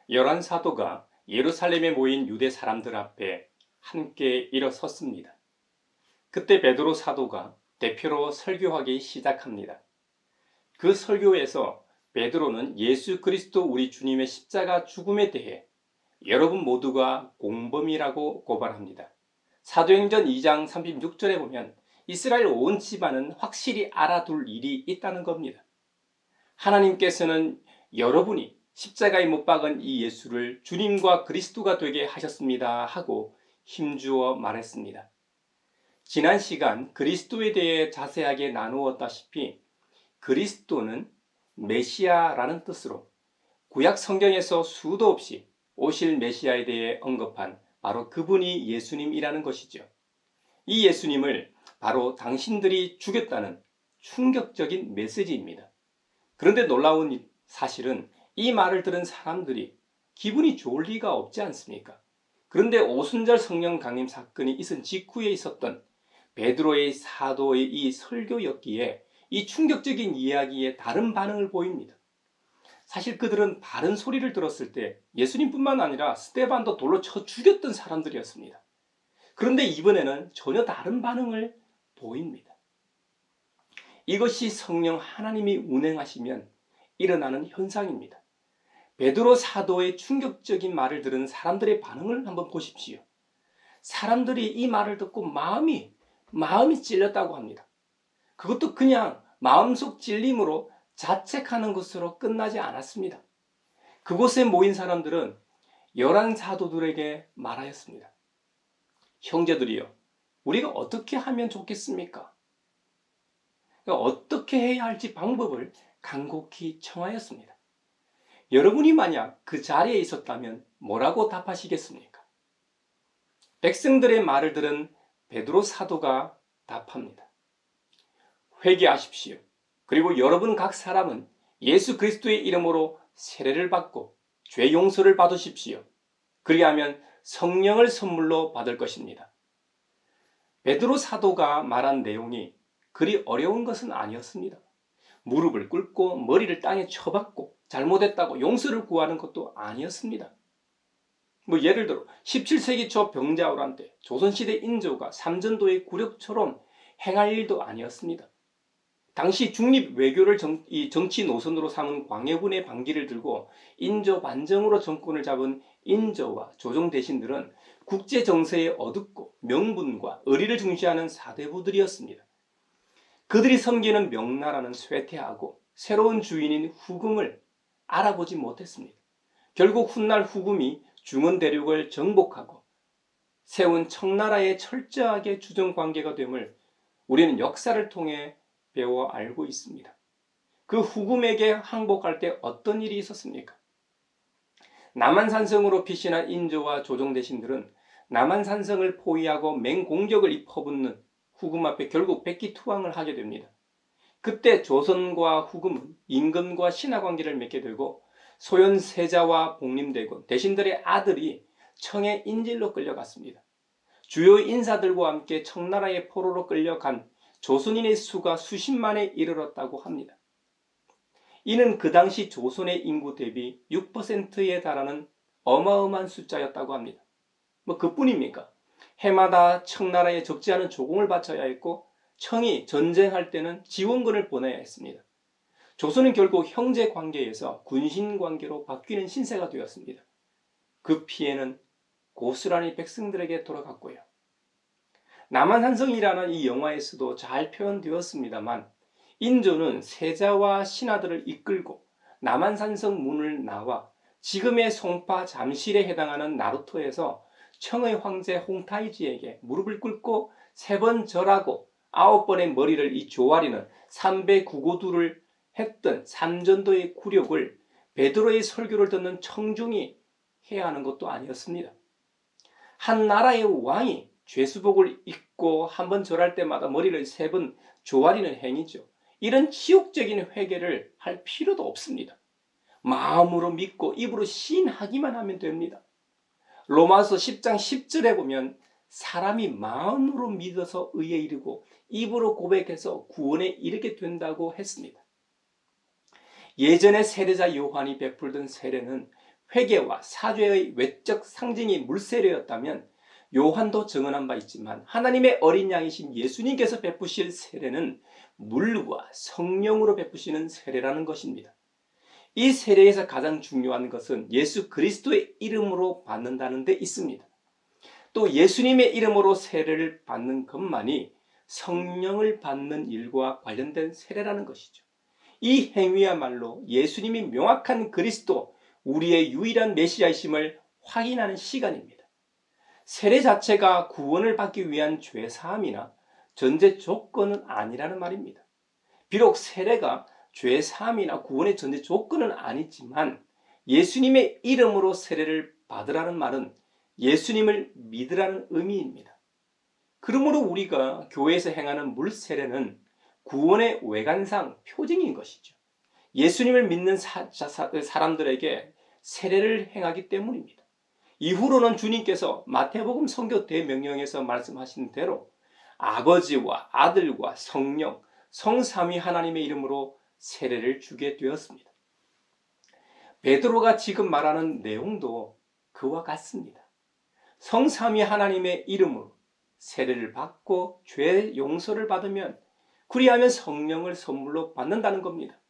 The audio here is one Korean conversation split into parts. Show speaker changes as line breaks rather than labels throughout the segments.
열한 사도가 예루살렘에 모인 유대 사람들 앞에 함께 일어섰습니다. 그때 베드로 사도가 대표로 설교하기 시작합니다. 그 설교에서 베드로는 예수 그리스도 우리 주님의 십자가 죽음에 대해 여러분 모두가 공범이라고 고발합니다. 사도행전 2장 36절에 보면 이스라엘 온 집안은 확실히 알아둘 일이 있다는 겁니다. 하나님께서는 여러분이 십자가에 못 박은 이 예수를 주님과 그리스도가 되게 하셨습니다 하고 힘주어 말했습니다. 지난 시간 그리스도에 대해 자세하게 나누었다시피 그리스도는 메시아라는 뜻으로 구약 성경에서 수도 없이 오실 메시아에 대해 언급한 바로 그분이 예수님이라는 것이죠. 이 예수님을 바로 당신들이 죽였다는 충격적인 메시지입니다. 그런데 놀라운 사실은 이 말을 들은 사람들이 기분이 좋을 리가 없지 않습니까? 그런데 오순절 성령 강림 사건이 있은 직후에 있었던 베드로의 사도의 이 설교였기에 이 충격적인 이야기에 다른 반응을 보입니다. 사실 그들은 바른 소리를 들었을 때 예수님뿐만 아니라 스데반도 돌로 쳐 죽였던 사람들이었습니다. 그런데 이번에는 전혀 다른 반응을 보입니다. 이것이 성령 하나님이 운행하시면 일어나는 현상입니다. 베드로 사도의 충격적인 말을 들은 사람들의 반응을 한번 보십시오. 사람들이 이 말을 듣고 마음이 찔렸다고 합니다. 그것도 그냥 마음속 찔림으로 자책하는 것으로 끝나지 않았습니다. 그곳에 모인 사람들은 열한 사도들에게 말하였습니다. 형제들이여, 우리가 어떻게 하면 좋겠습니까? 어떻게 해야 할지 방법을 간곡히 청하였습니다. 여러분이 만약 그 자리에 있었다면 뭐라고 답하시겠습니까? 백성들의 말을 들은 베드로 사도가 답합니다. 회개하십시오. 그리고 여러분 각 사람은 예수 그리스도의 이름으로 세례를 받고 죄 용서를 받으십시오. 그리하면 성령을 선물로 받을 것입니다. 베드로 사도가 말한 내용이 그리 어려운 것은 아니었습니다. 무릎을 꿇고 머리를 땅에 쳐박고 잘못했다고 용서를 구하는 것도 아니었습니다. 예를 들어 17세기 초 병자호란 때 조선시대 인조가 삼전도의 굴욕처럼 행할 일도 아니었습니다. 당시 중립 외교를 정치 노선으로 삼은 광해군의 반기를 들고 인조 반정으로 정권을 잡은 인조와 조정 대신들은 국제 정세에 어둡고 명분과 의리를 중시하는 사대부들이었습니다. 그들이 섬기는 명나라는 쇠퇴하고 새로운 주인인 후금을 알아보지 못했습니다. 결국 훗날 후금이 중원 대륙을 정복하고 세운 청나라에 철저하게 주정 관계가 됨을 우리는 역사를 통해 배워 알고 있습니다. 그 후금에게 항복할 때 어떤 일이 있었습니까? 남한산성으로 피신한 인조와 조정 대신들은 남한산성을 포위하고 맹공격을 퍼붓는 후금 앞에 결국 백기투항을 하게 됩니다. 그때 조선과 후금은 임금과 신하관계를 맺게 되고 소현 세자와 복림되고 대신들의 아들이 청의 인질로 끌려갔습니다. 주요 인사들과 함께 청나라의 포로로 끌려간 조선인의 수가 수십만에 이르렀다고 합니다. 이는 그 당시 조선의 인구 대비 6%에 달하는 어마어마한 숫자였다고 합니다. 그뿐입니까? 해마다 청나라에 적지 않은 조공을 바쳐야 했고 청이 전쟁할 때는 지원군을 보내야 했습니다. 조선은 결국 형제 관계에서 군신 관계로 바뀌는 신세가 되었습니다. 그 피해는 고스란히 백성들에게 돌아갔고요. 남한산성이라는 이 영화에서도 잘 표현되었습니다만 인조는 세자와 신하들을 이끌고 남한산성 문을 나와 지금의 송파 잠실에 해당하는 나루터에서 청의 황제 홍타이지에게 무릎을 꿇고 3번 절하고 9번의 머리를 이 조아리는 삼배구고두를 했던 삼전도의 굴욕을 베드로의 설교를 듣는 청중이 해야 하는 것도 아니었습니다. 한 나라의 왕이 죄수복을 입고 한 번 절할 때마다 머리를 3번 조아리는 행위죠. 이런 치욕적인 회개를 할 필요도 없습니다. 마음으로 믿고 입으로 시인하기만 하면 됩니다. 로마서 10장 10절에 보면 사람이 마음으로 믿어서 의에 이르고 입으로 고백해서 구원에 이르게 된다고 했습니다. 예전에 세례자 요한이 베풀던 세례는 회개와 사죄의 외적 상징이 물세례였다면 요한도 증언한 바 있지만 하나님의 어린 양이신 예수님께서 베푸실 세례는 물과 성령으로 베푸시는 세례라는 것입니다. 이 세례에서 가장 중요한 것은 예수 그리스도의 이름으로 받는다는 데 있습니다. 또 예수님의 이름으로 세례를 받는 것만이 성령을 받는 일과 관련된 세례라는 것이죠. 이 행위야말로 예수님이 명확한 그리스도, 우리의 유일한 메시아이심을 확인하는 시간입니다. 세례 자체가 구원을 받기 위한 죄사함이나 전제 조건은 아니라는 말입니다. 비록 세례가 죄사함이나 구원의 전제 조건은 아니지만 예수님의 이름으로 세례를 받으라는 말은 예수님을 믿으라는 의미입니다. 그러므로 우리가 교회에서 행하는 물세례는 구원의 외관상 표징인 것이죠. 예수님을 믿는 사람들에게 세례를 행하기 때문입니다. 이후로는 주님께서 마태복음 선교 대명령에서 말씀하신 대로 아버지와 아들과 성령, 성삼위 하나님의 이름으로 세례를 주게 되었습니다. 베드로가 지금 말하는 내용도 그와 같습니다. 성삼위 하나님의 이름으로 세례를 받고 죄 용서를 받으면 그리하면 성령을 선물로 받는다는 겁니다.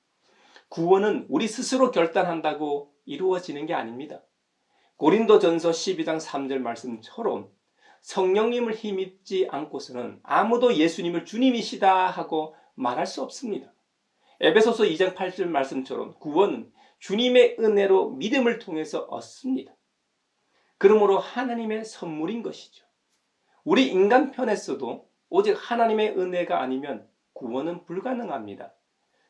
구원은 우리 스스로 결단한다고 이루어지는 게 아닙니다. 고린도전서 12장 3절 말씀처럼 성령님을 힘입지 않고서는 아무도 예수님을 주님이시다 하고 말할 수 없습니다. 에베소서 2장 8절 말씀처럼 구원은 주님의 은혜로 믿음을 통해서 얻습니다. 그러므로 하나님의 선물인 것이죠. 우리 인간 편에서도 오직 하나님의 은혜가 아니면 구원은 불가능합니다.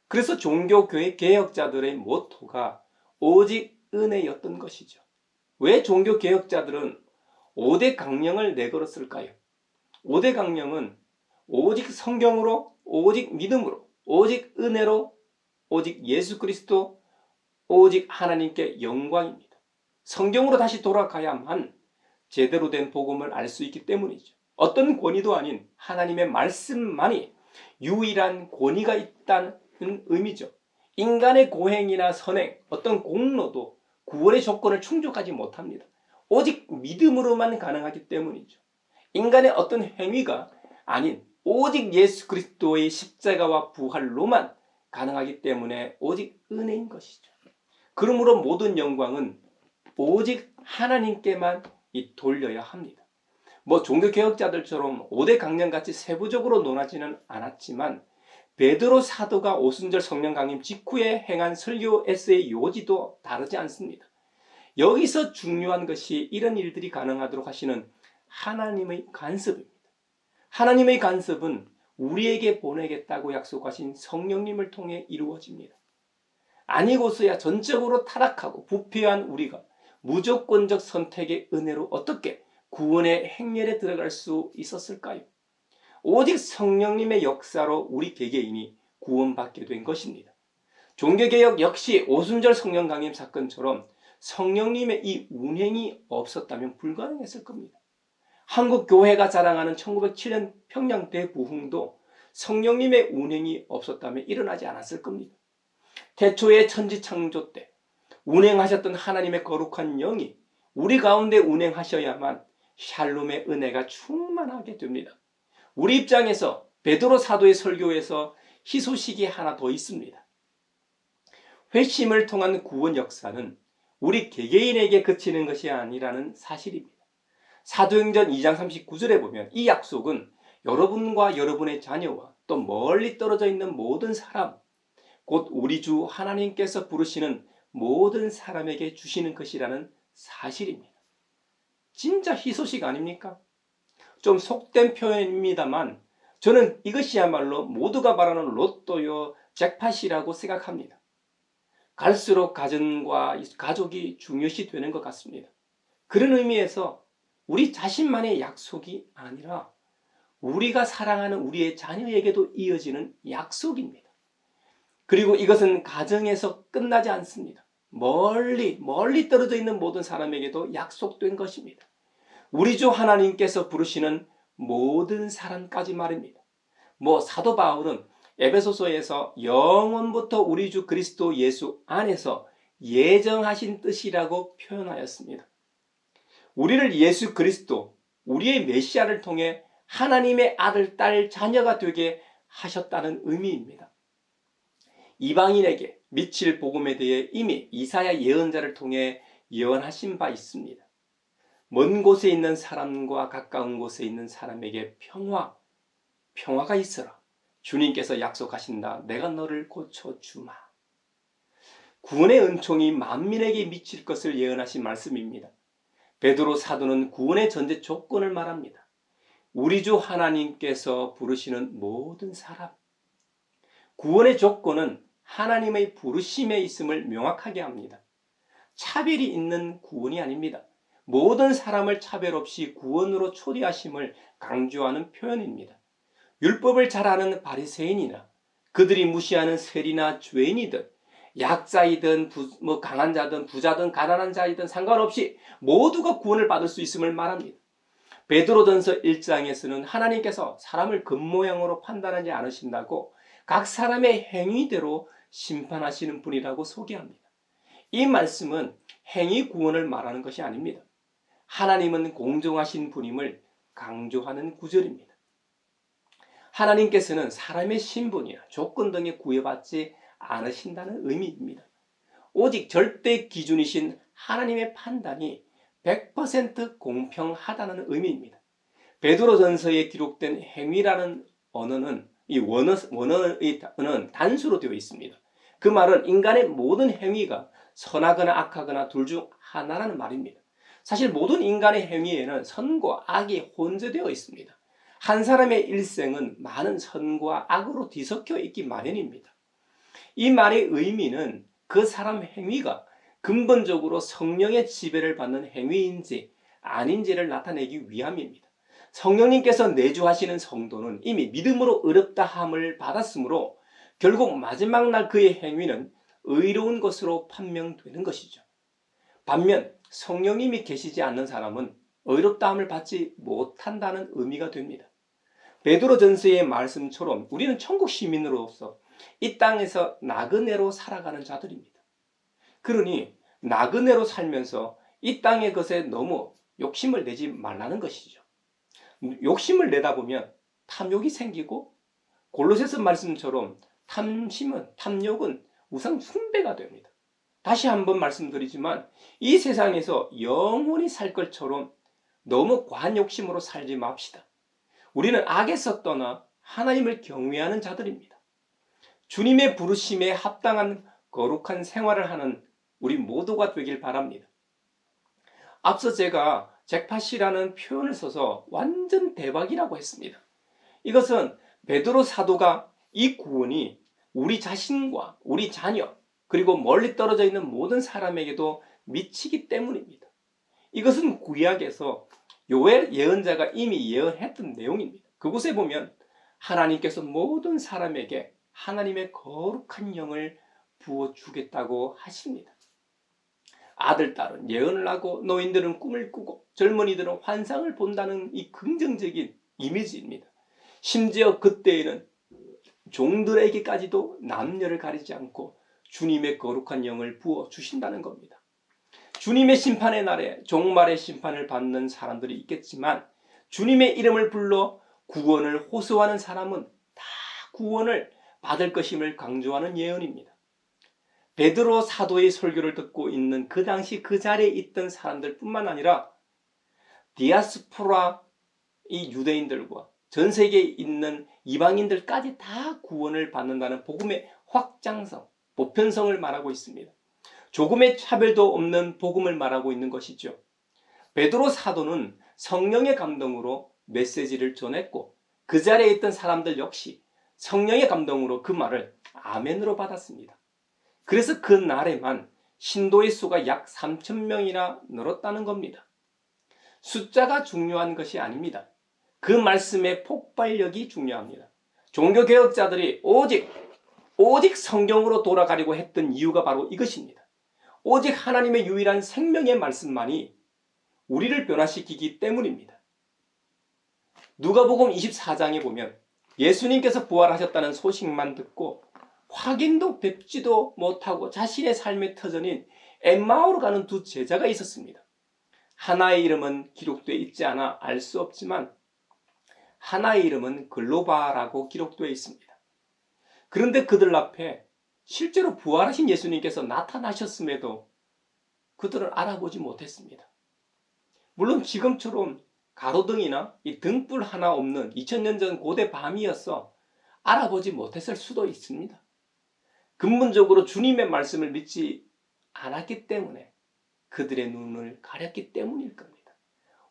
그래서 종교교회 개혁자들의 모토가 오직 은혜였던 것이죠. 왜 종교개혁자들은 5대 강령을 내걸었을까요? 5대 강령은 오직 성경으로, 오직 믿음으로, 오직 은혜로, 오직 예수 그리스도, 오직 하나님께 영광입니다. 성경으로 다시 돌아가야만 제대로 된 복음을 알 수 있기 때문이죠. 어떤 권위도 아닌 하나님의 말씀만이 유일한 권위가 있다는 의미죠. 인간의 고행이나 선행, 어떤 공로도 구원의 조건을 충족하지 못합니다. 오직 믿음으로만 가능하기 때문이죠. 인간의 어떤 행위가 아닌 오직 예수 그리스도의 십자가와 부활로만 가능하기 때문에 오직 은혜인 것이죠. 그러므로 모든 영광은 오직 하나님께만 돌려야 합니다. 종교개혁자들처럼 5대 강령같이 세부적으로 논하지는 않았지만 베드로 사도가 오순절 성령 강림 직후에 행한 설교에서의 요지도 다르지 않습니다. 여기서 중요한 것이 이런 일들이 가능하도록 하시는 하나님의 간섭입니다. 하나님의 간섭은 우리에게 보내겠다고 약속하신 성령님을 통해 이루어집니다. 아니고서야 전적으로 타락하고 부패한 우리가 무조건적 선택의 은혜로 어떻게 구원의 행렬에 들어갈 수 있었을까요? 오직 성령님의 역사로 우리 개개인이 구원받게 된 것입니다. 종교개혁 역시 오순절 성령 강림 사건처럼 성령님의 이 운행이 없었다면 불가능했을 겁니다. 한국 교회가 자랑하는 1907년 평양 대부흥도 성령님의 운행이 없었다면 일어나지 않았을 겁니다. 태초의 천지창조 때 운행하셨던 하나님의 거룩한 영이 우리 가운데 운행하셔야만 샬롬의 은혜가 충만하게 됩니다. 우리 입장에서 베드로 사도의 설교에서 희소식이 하나 더 있습니다. 회심을 통한 구원 역사는 우리 개개인에게 그치는 것이 아니라는 사실입니다. 사도행전 2장 39절에 보면 이 약속은 여러분과 여러분의 자녀와 또 멀리 떨어져 있는 모든 사람, 곧 우리 주 하나님께서 부르시는 모든 사람에게 주시는 것이라는 사실입니다. 진짜 희소식 아닙니까? 좀 속된 표현입니다만 저는 이것이야말로 모두가 말하는 로또요 잭팟이라고 생각합니다. 갈수록 가정과 가족이 중요시 되는 것 같습니다. 그런 의미에서 우리 자신만의 약속이 아니라 우리가 사랑하는 우리의 자녀에게도 이어지는 약속입니다. 그리고 이것은 가정에서 끝나지 않습니다. 멀리 떨어져 있는 모든 사람에게도 약속된 것입니다. 우리 주 하나님께서 부르시는 모든 사람까지 말입니다. 사도 바울은 에베소서에서 영원부터 우리 주 그리스도 예수 안에서 예정하신 뜻이라고 표현하였습니다. 우리를 예수 그리스도, 우리의 메시아를 통해 하나님의 아들, 딸, 자녀가 되게 하셨다는 의미입니다. 이방인에게 미칠 복음에 대해 이미 이사야 예언자를 통해 예언하신 바 있습니다. 먼 곳에 있는 사람과 가까운 곳에 있는 사람에게 평화가 있어라. 주님께서 약속하신다. 내가 너를 고쳐주마. 구원의 은총이 만민에게 미칠 것을 예언하신 말씀입니다. 베드로 사도는 구원의 전제 조건을 말합니다. 우리 주 하나님께서 부르시는 모든 사람. 구원의 조건은 하나님의 부르심에 있음을 명확하게 합니다. 차별이 있는 구원이 아닙니다. 모든 사람을 차별 없이 구원으로 초대하심을 강조하는 표현입니다. 율법을 잘 아는 바리새인이나 그들이 무시하는 세리나 죄인이든 약자이든 강한 자든 부자든 가난한 자이든 상관없이 모두가 구원을 받을 수 있음을 말합니다. 베드로전서 1장에서는 하나님께서 사람을 겉모양으로 판단하지 않으신다고 각 사람의 행위대로 심판하시는 분이라고 소개합니다. 이 말씀은 행위 구원을 말하는 것이 아닙니다. 하나님은 공정하신 분임을 강조하는 구절입니다. 하나님께서는 사람의 신분이나 조건 등에 구애받지 않으신다는 의미입니다. 오직 절대 기준이신 하나님의 판단이 100% 공평하다는 의미입니다. 베드로전서에 기록된 행위라는 언어는 이 원어는 단수로 되어 있습니다. 그 말은 인간의 모든 행위가 선하거나 악하거나 둘 중 하나라는 말입니다. 사실 모든 인간의 행위에는 선과 악이 혼재되어 있습니다. 한 사람의 일생은 많은 선과 악으로 뒤섞여 있기 마련입니다. 이 말의 의미는 그 사람 행위가 근본적으로 성령의 지배를 받는 행위인지 아닌지를 나타내기 위함입니다. 성령님께서 내주하시는 성도는 이미 믿음으로 의롭다 함을 받았으므로 결국 마지막 날 그의 행위는 의로운 것으로 판명되는 것이죠. 반면 성령님이 계시지 않는 사람은 의롭다 함을 받지 못한다는 의미가 됩니다. 베드로전서의 말씀처럼 우리는 천국 시민으로서 이 땅에서 나그네로 살아가는 자들입니다. 그러니 나그네로 살면서 이 땅의 것에 너무 욕심을 내지 말라는 것이죠. 욕심을 내다 보면 탐욕이 생기고 골로새서 말씀처럼 탐욕은 우상 숭배가 됩니다. 다시 한번 말씀드리지만 이 세상에서 영원히 살 것처럼 너무 과한 욕심으로 살지 맙시다. 우리는 악에서 떠나 하나님을 경외하는 자들입니다. 주님의 부르심에 합당한 거룩한 생활을 하는 우리 모두가 되길 바랍니다. 앞서 제가 잭팟이라는 표현을 써서 완전 대박이라고 했습니다. 이것은 베드로 사도가 이 구원이 우리 자신과 우리 자녀 그리고 멀리 떨어져 있는 모든 사람에게도 미치기 때문입니다. 이것은 구약에서 요엘 예언자가 이미 예언했던 내용입니다. 그곳에 보면 하나님께서 모든 사람에게 하나님의 거룩한 영을 부어주겠다고 하십니다. 아들, 딸은 예언을 하고 노인들은 꿈을 꾸고 젊은이들은 환상을 본다는 이 긍정적인 이미지입니다. 심지어 그때에는 종들에게까지도 남녀를 가리지 않고 주님의 거룩한 영을 부어주신다는 겁니다. 주님의 심판의 날에 종말의 심판을 받는 사람들이 있겠지만 주님의 이름을 불러 구원을 호소하는 사람은 다 구원을 받을 것임을 강조하는 예언입니다. 베드로 사도의 설교를 듣고 있는 그 당시 그 자리에 있던 사람들 뿐만 아니라 디아스포라 이 유대인들과 전 세계에 있는 이방인들까지 다 구원을 받는다는 복음의 확장성, 보편성을 말하고 있습니다. 조금의 차별도 없는 복음을 말하고 있는 것이죠. 베드로 사도는 성령의 감동으로 메시지를 전했고 그 자리에 있던 사람들 역시 성령의 감동으로 그 말을 아멘으로 받았습니다. 그래서 그 날에만 신도의 수가 약 3,000명이나 늘었다는 겁니다. 숫자가 중요한 것이 아닙니다. 그 말씀의 폭발력이 중요합니다. 종교개혁자들이 오직 성경으로 돌아가려고 했던 이유가 바로 이것입니다. 오직 하나님의 유일한 생명의 말씀만이 우리를 변화시키기 때문입니다. 누가복음 24장에 보면 예수님께서 부활하셨다는 소식만 듣고 확인도 뵙지도 못하고 자신의 삶의 터전인 엠마오로 가는 두 제자가 있었습니다. 하나의 이름은 기록되어 있지 않아 알 수 없지만 하나의 이름은 글로바라고 기록되어 있습니다. 그런데 그들 앞에 실제로 부활하신 예수님께서 나타나셨음에도 그들은 알아보지 못했습니다. 물론 지금처럼 가로등이나 이 등불 하나 없는 2000년 전 고대 밤이어서 알아보지 못했을 수도 있습니다. 근본적으로 주님의 말씀을 믿지 않았기 때문에 그들의 눈을 가렸기 때문일 겁니다.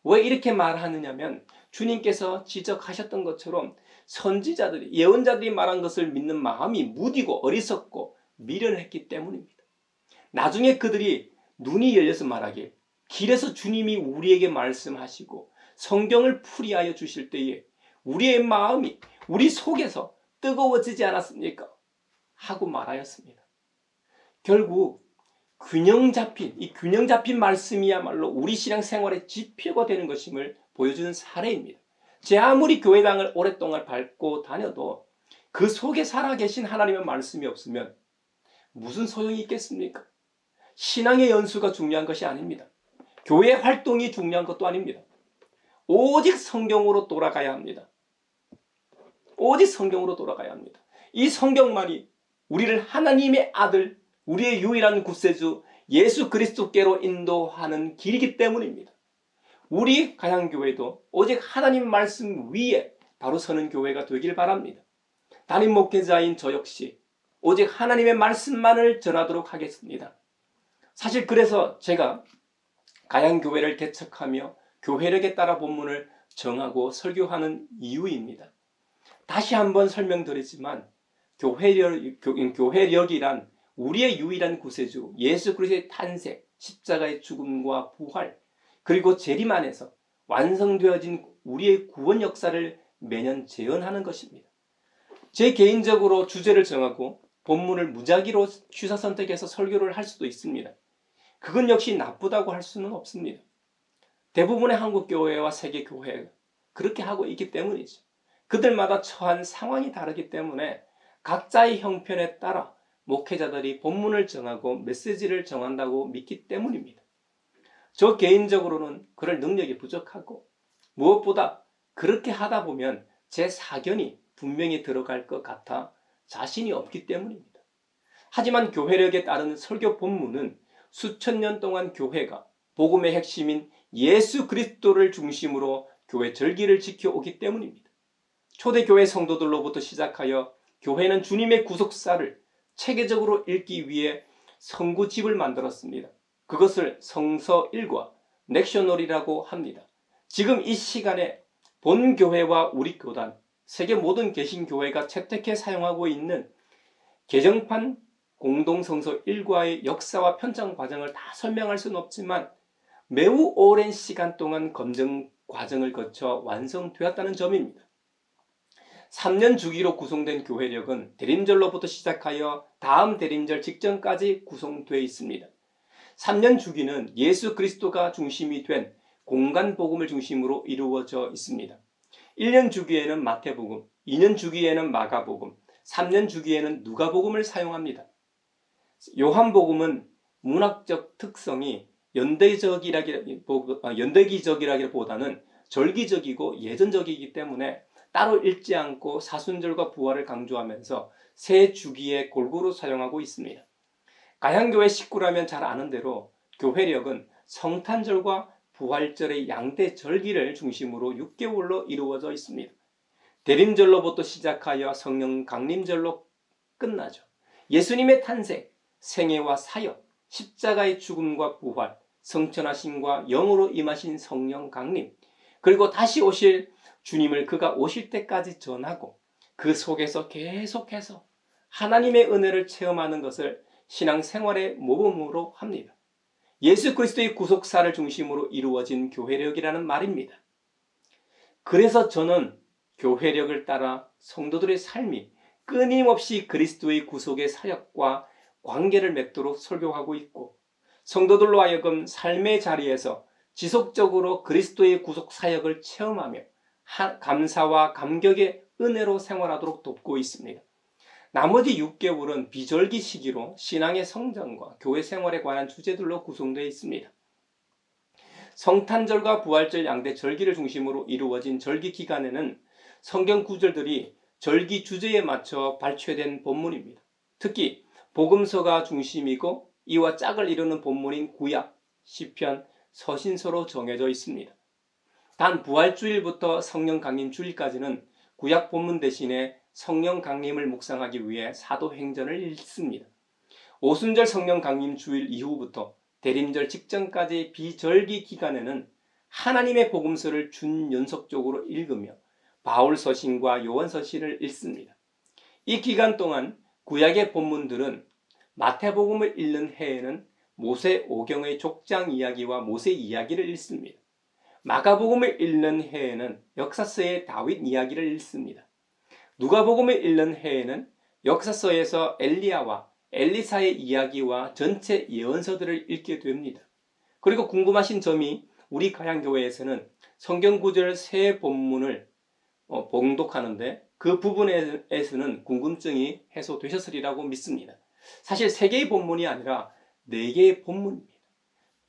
왜 이렇게 말하느냐면 주님께서 지적하셨던 것처럼 선지자들이 예언자들이 말한 것을 믿는 마음이 무디고 어리석고 미련했기 때문입니다. 나중에 그들이 눈이 열려서 말하길 길에서 주님이 우리에게 말씀하시고 성경을 풀이하여 주실 때에 우리의 마음이 우리 속에서 뜨거워지지 않았습니까? 하고 말하였습니다. 결국 균형 잡힌 말씀이야말로 우리 신앙 생활의 지표가 되는 것임을 보여주는 사례입니다. 제 아무리 교회당을 오랫동안 밟고 다녀도 그 속에 살아계신 하나님의 말씀이 없으면 무슨 소용이 있겠습니까? 신앙의 연수가 중요한 것이 아닙니다. 교회 활동이 중요한 것도 아닙니다. 오직 성경으로 돌아가야 합니다. 오직 성경으로 돌아가야 합니다. 이 성경만이 우리를 하나님의 아들, 우리의 유일한 구세주 예수 그리스도께로 인도하는 길이기 때문입니다. 우리 가양교회도 오직 하나님 말씀 위에 바로 서는 교회가 되길 바랍니다. 담임 목회자인 저 역시 오직 하나님의 말씀만을 전하도록 하겠습니다. 사실 그래서 제가 가양교회를 개척하며 교회력에 따라 본문을 정하고 설교하는 이유입니다. 다시 한번 설명드리지만 교회력이란 우리의 유일한 구세주 예수 그리스도의 탄생, 십자가의 죽음과 부활, 그리고 재림 안에서 완성되어진 우리의 구원 역사를 매년 재현하는 것입니다. 제 개인적으로 주제를 정하고 본문을 무작위로 취사 선택해서 설교를 할 수도 있습니다. 그건 역시 나쁘다고 할 수는 없습니다. 대부분의 한국 교회와 세계 교회가 그렇게 하고 있기 때문이죠. 그들마다 처한 상황이 다르기 때문에 각자의 형편에 따라 목회자들이 본문을 정하고 메시지를 정한다고 믿기 때문입니다. 저 개인적으로는 그럴 능력이 부족하고 무엇보다 그렇게 하다 보면 제 사견이 분명히 들어갈 것 같아 자신이 없기 때문입니다. 하지만 교회력에 따른 설교 본문은 수천 년 동안 교회가 복음의 핵심인 예수 그리스도를 중심으로 교회 절기를 지켜오기 때문입니다. 초대교회 성도들로부터 시작하여 교회는 주님의 구속사를 체계적으로 읽기 위해 성구집을 만들었습니다. 그것을 성서 1과 넥셔널이라고 합니다. 지금 이 시간에 본교회와 우리 교단, 세계 모든 개신교회가 채택해 사용하고 있는 개정판 공동성서 1과의 역사와 편찬 과정을 다 설명할 수는 없지만 매우 오랜 시간 동안 검증 과정을 거쳐 완성되었다는 점입니다. 3년 주기로 구성된 교회력은 대림절로부터 시작하여 다음 대림절 직전까지 구성되어 있습니다. 3년 주기는 예수 그리스도가 중심이 된 공간 복음을 중심으로 이루어져 있습니다. 1년 주기에는 마태복음, 2년 주기에는 마가복음, 3년 주기에는 누가복음을 사용합니다. 요한복음은 문학적 특성이 연대기적이라기보다는 절기적이고 예전적이기 때문에 따로 읽지 않고 사순절과 부활을 강조하면서 세 주기에 골고루 사용하고 있습니다. 가양교회 식구라면 잘 아는 대로 교회력은 성탄절과 부활절의 양대 절기를 중심으로 6개월로 이루어져 있습니다. 대림절로부터 시작하여 성령 강림절로 끝나죠. 예수님의 탄생, 생애와 사역, 십자가의 죽음과 부활, 성천하심과 영으로 임하신 성령 강림, 그리고 다시 오실 주님을 그가 오실 때까지 전하고 그 속에서 계속해서 하나님의 은혜를 체험하는 것을 신앙생활의 모범으로 합니다. 예수 그리스도의 구속사를 중심으로 이루어진 교회력이라는 말입니다. 그래서 저는 교회력을 따라 성도들의 삶이 끊임없이 그리스도의 구속의 사역과 관계를 맺도록 설교하고 있고 성도들로 하여금 삶의 자리에서 지속적으로 그리스도의 구속 사역을 체험하며 감사와 감격의 은혜로 생활하도록 돕고 있습니다. 나머지 6개월은 비절기 시기로 신앙의 성장과 교회 생활에 관한 주제들로 구성되어 있습니다. 성탄절과 부활절 양대 절기를 중심으로 이루어진 절기 기간에는 성경 구절들이 절기 주제에 맞춰 발췌된 본문입니다. 특히 복음서가 중심이고 이와 짝을 이루는 본문인 구약, 시편, 서신서로 정해져 있습니다. 단 부활주일부터 성령 강림 주일까지는 구약 본문 대신에 성령 강림을 묵상하기 위해 사도행전을 읽습니다. 오순절 성령 강림 주일 이후부터 대림절 직전까지 비절기 기간에는 하나님의 복음서를 준연속적으로 읽으며 바울 서신과 요한 서신을 읽습니다. 이 기간 동안 구약의 본문들은 마태복음을 읽는 해에는 모세 오경의 족장 이야기와 모세 이야기를 읽습니다. 마가복음을 읽는 해에는 역사서의 다윗 이야기를 읽습니다. 누가복음을 읽는 해에는 역사서에서 엘리야와 엘리사의 이야기와 전체 예언서들을 읽게 됩니다. 그리고 궁금하신 점이 우리 가양교회에서는 성경 구절 세 본문을 봉독하는데 그 부분에서는 궁금증이 해소되셨으리라고 믿습니다. 사실 3개의 본문이 아니라 4개의 본문입니다.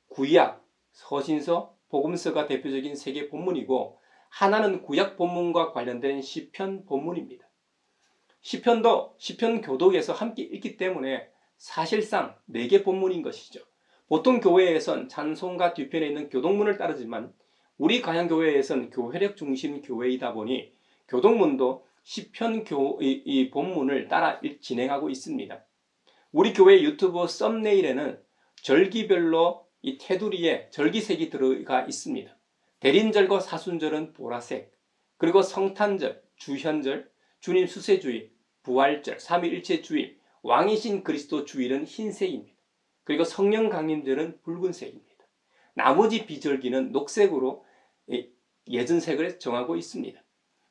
구약, 서신서, 복음서가 대표적인 3개 본문이고 하나는 구약 본문과 관련된 시편 본문입니다. 시편도 시편 교독에서 함께 읽기 때문에 사실상 4개 본문인 것이죠. 보통 교회에선 찬송가 뒤편에 있는 교독문을 따르지만 우리 가양교회에선 교회력 중심 교회이다 보니 교독문도 시편 이 본문을 따라 진행하고 있습니다. 우리 교회 유튜브 썸네일에는 절기별로 이 테두리에 절기색이 들어가 있습니다. 대림절과 사순절은 보라색, 그리고 성탄절, 주현절, 주님 수세주일, 부활절, 삼위일체 주일, 왕이신 그리스도 주일은 흰색입니다. 그리고 성령 강림절은 붉은색입니다. 나머지 비절기는 녹색으로 예전색을 정하고 있습니다.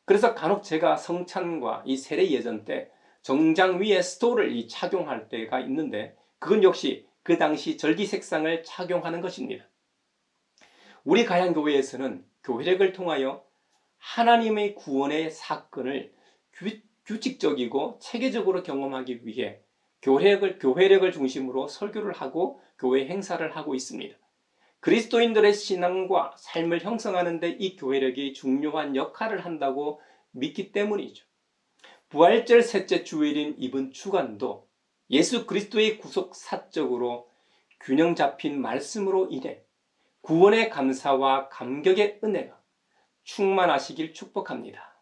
그래서 간혹 제가 성찬과 이 세례 예전 때 정장 위에 스토를 착용할 때가 있는데 그건 역시 그 당시 절기 색상을 착용하는 것입니다. 우리 가양교회에서는 교회력을 통하여 하나님의 구원의 사건을 규칙적이고 체계적으로 경험하기 위해 교회력을 중심으로 설교를 하고 교회 행사를 하고 있습니다. 그리스도인들의 신앙과 삶을 형성하는 데 이 교회력이 중요한 역할을 한다고 믿기 때문이죠. 부활절 셋째 주일인 이번 주간도 예수 그리스도의 구속 사적으로 균형 잡힌 말씀으로 인해 구원의 감사와 감격의 은혜가 충만하시길 축복합니다.